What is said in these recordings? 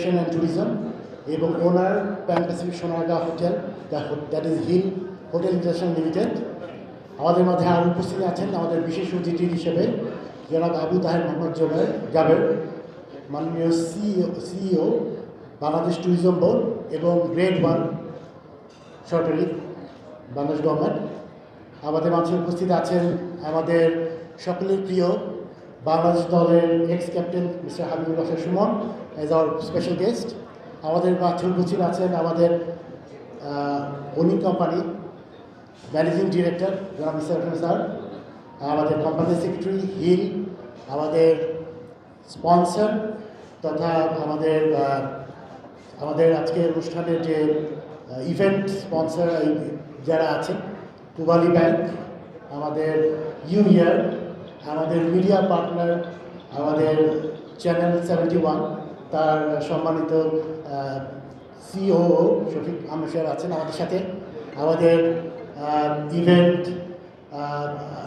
Recreation and tourism এবং owner Pan Pacific Sonargaon hotel, that is hill hotel international limited. আমাদের মধ্যে আরও উপস্থিত আছেন আমাদের বিশেষ অতিথি হিসেবে জনাব আবু তাহের মোহাম্মদ জাবের, মাননীয় সিইও বাংলাদেশ ট্যুরিজম বোর্ড এবং গ্রেড 1 সরকারি বাংলাদেশ গভর্নমেন্ট। আমাদের মাঝে উপস্থিত আছেন আমাদের সকলের প্রিয় বাংলাদেশ দলের x captain mister Habibul Hasan Suman as our special guest. আমাদের মাঝে উপস্থিত আছেন আমাদের ওনিং কোম্পানি ম্যানেজিং ডিরেক্টর জনাব মিস্টার স্যার, আমাদের কোম্পানি সেক্রেটারি হিল, আমাদের স্পন্সর তথা আমাদের আজকের অনুষ্ঠানের যে ইভেন্ট স্পন্সর যারা আছেন, পূবালী ব্যাংক, আমাদের ইয়ার, আমাদের মিডিয়া পার্টনার, আমাদের চ্যানেল 71 তার সম্মানিত সিও শফিক আহমেদ স্যার আছেন আমাদের সাথে। আমাদের ইভেন্ট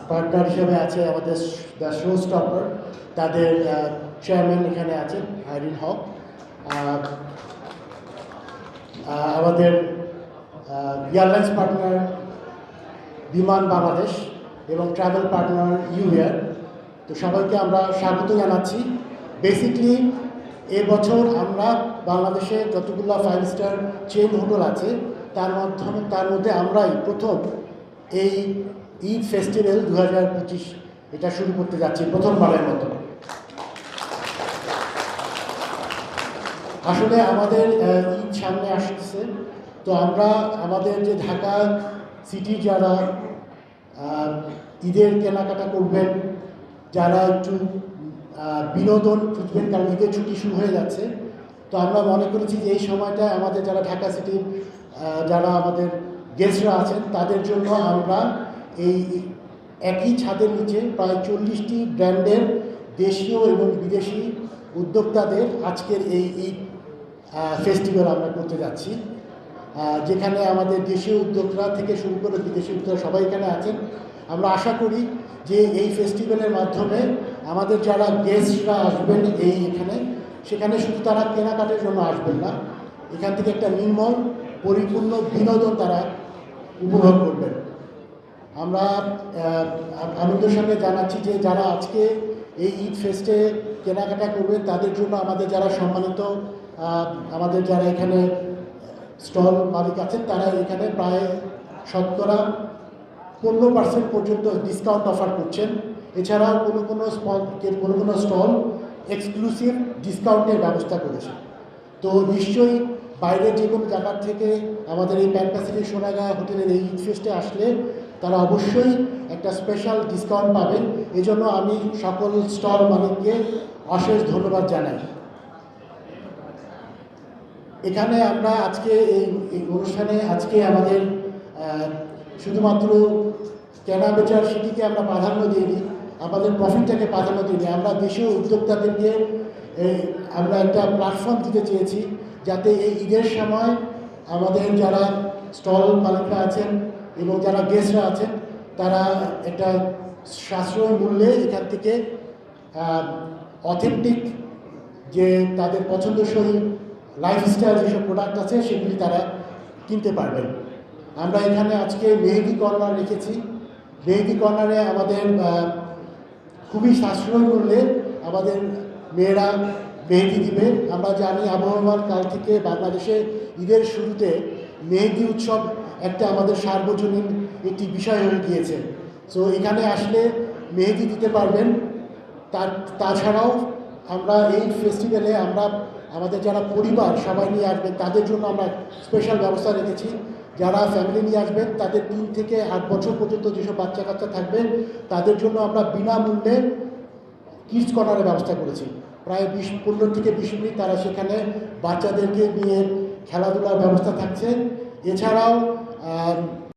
পার্টনার হিসেবে আছে আমাদের দ্য শো স্টপার, তাদের চেয়ারম্যান এখানে আছেন আইরিন হক। আমাদের এয়ারলাইন্স পার্টনার বিমান বাংলাদেশ এবং ট্রাভেল পার্টনার ইয়ার। তো সবাইকে আমরা স্বাগত জানাচ্ছি। বেসিকলি এবছর আমরা বাংলাদেশে যতগুলো 5 স্টার চেইন হোটেল আছে তার মধ্যে আমরাই প্রথম এই ঈদ ফেস্টিভ্যাল 2025 এটা শুরু করতে যাচ্ছি প্রথমবারের মতো। আসলে আমাদের ঈদ সামনে আসছে, তো আমরা আমাদের যে ঢাকা সিটির যারা ঈদের কেনাকাটা করবেন, যারা একটু বিনোদন খুঁজবেন, কারণ ঈদের ছুটি শুরু হয়ে যাচ্ছে, তো আমরা মনে করেছি যে এই সময়টা আমাদের যারা ঢাকা সিটির যারা আমাদের গেস্টরা আছেন তাদের জন্য আমরা এই একই ছাদের নিচে প্রায় 40টি ব্র্যান্ডের দেশীয় এবং বিদেশি উদ্যোক্তাদের আজকের এই ঈদ ফেস্টিভ্যাল আমরা করতে যাচ্ছি, যেখানে আমাদের দেশীয় উদ্যোক্তা থেকে শুরু করে বিদেশি উদ্যোক্তা সবাই এখানে আছেন। আমরা আশা করি যে এই ফেস্টিভ্যালের মাধ্যমে আমাদের যারা গেস্টরা আসবেন সেখানে শুধু তারা কেনাকাটার জন্য আসবেন না, এখান থেকে একটা নির্মল পরিপূর্ণ বিনোদন তারা উপভোগ করবেন। আমরা আনন্দের সঙ্গে জানাচ্ছি যে যারা আজকে এই ঈদ ফেস্টে কেনাকাটা করবেন তাদের জন্য আমাদের যারা সম্মানিত আমাদের যারা এখানে স্টল মালিক আছেন তারা এখানে প্রায় শতকরা 15% পর্যন্ত ডিসকাউন্ট অফার করছেন। এছাড়াও কোনো কোনো স্টল এক্সক্লুসিভ ডিসকাউন্টের ব্যবস্থা করেছে। তো নিশ্চয়ই বাইরের যে কোনো জায়গার থেকে আমাদের এই প্যান প্যাসিফিক সোনারগাঁও হোটেলের এই ঈদ ফেস্টে আসলে তারা অবশ্যই একটা স্পেশাল ডিসকাউন্ট পাবেন। এজন্য আমি সকল স্টল মালিককে অশেষ ধন্যবাদ জানাই। এখানে আমরা আজকে এই অনুষ্ঠানে আজকে আমাদের শুধুমাত্র কেনা বেচার সেটিকে আমরা প্রাধান্য দিইনি, আমাদের প্রফিটটাকে প্রাধান্য দিইনি। আমরা দেশীয় উদ্যোক্তাদেরকে আমরা একটা প্ল্যাটফর্ম দিতে চেয়েছি, যাতে এই ঈদের সময় আমাদের যারা স্টল মালিকরা আছেন এবং যারা গেস্টরা আছেন তারা একটা সাশ্রয় মূল্যে এখান থেকে অথেন্টিক যে তাদের পছন্দসই লাইফস্টাইল যেসব প্রোডাক্ট আছে সেগুলি তারা কিনতে পারবেন। আমরা এখানে আজকে মেহেদি কর্নার রেখেছি। মেহেদি কর্নারে আমাদের খুবই সাশ্রয় মূল্যে আমাদের মেয়েরা মেহেদি দিবে। আমরা জানি আবহাওয়ার কাল থেকে বাংলাদেশে ঈদের শুরুতে মেহেদি উৎসব একটা আমাদের সার্বজনীন একটি বিষয় হয়ে গিয়েছে। সো এখানে আসলে মেহেদি দিতে পারবেন। তাছাড়াও আমরা এই ফেস্টিভ্যালে আমরা আমাদের যারা পরিবার সবাই নিয়ে আসবেন তাদের জন্য আমরা স্পেশাল ব্যবস্থা রেখেছি। যারা ফ্যামিলি নিয়ে আসবেন তাদের 3 থেকে 8 বছর পর্যন্ত যেসব বাচ্চা কাচ্চা থাকবেন তাদের জন্য আমরা বিনামূল্যে কিডস কর্নারের ব্যবস্থা করেছি। প্রায় 15 থেকে 20 মিনিট তারা সেখানে বাচ্চাদেরকে নিয়ে খেলাধুলার ব্যবস্থা থাকছে। এছাড়াও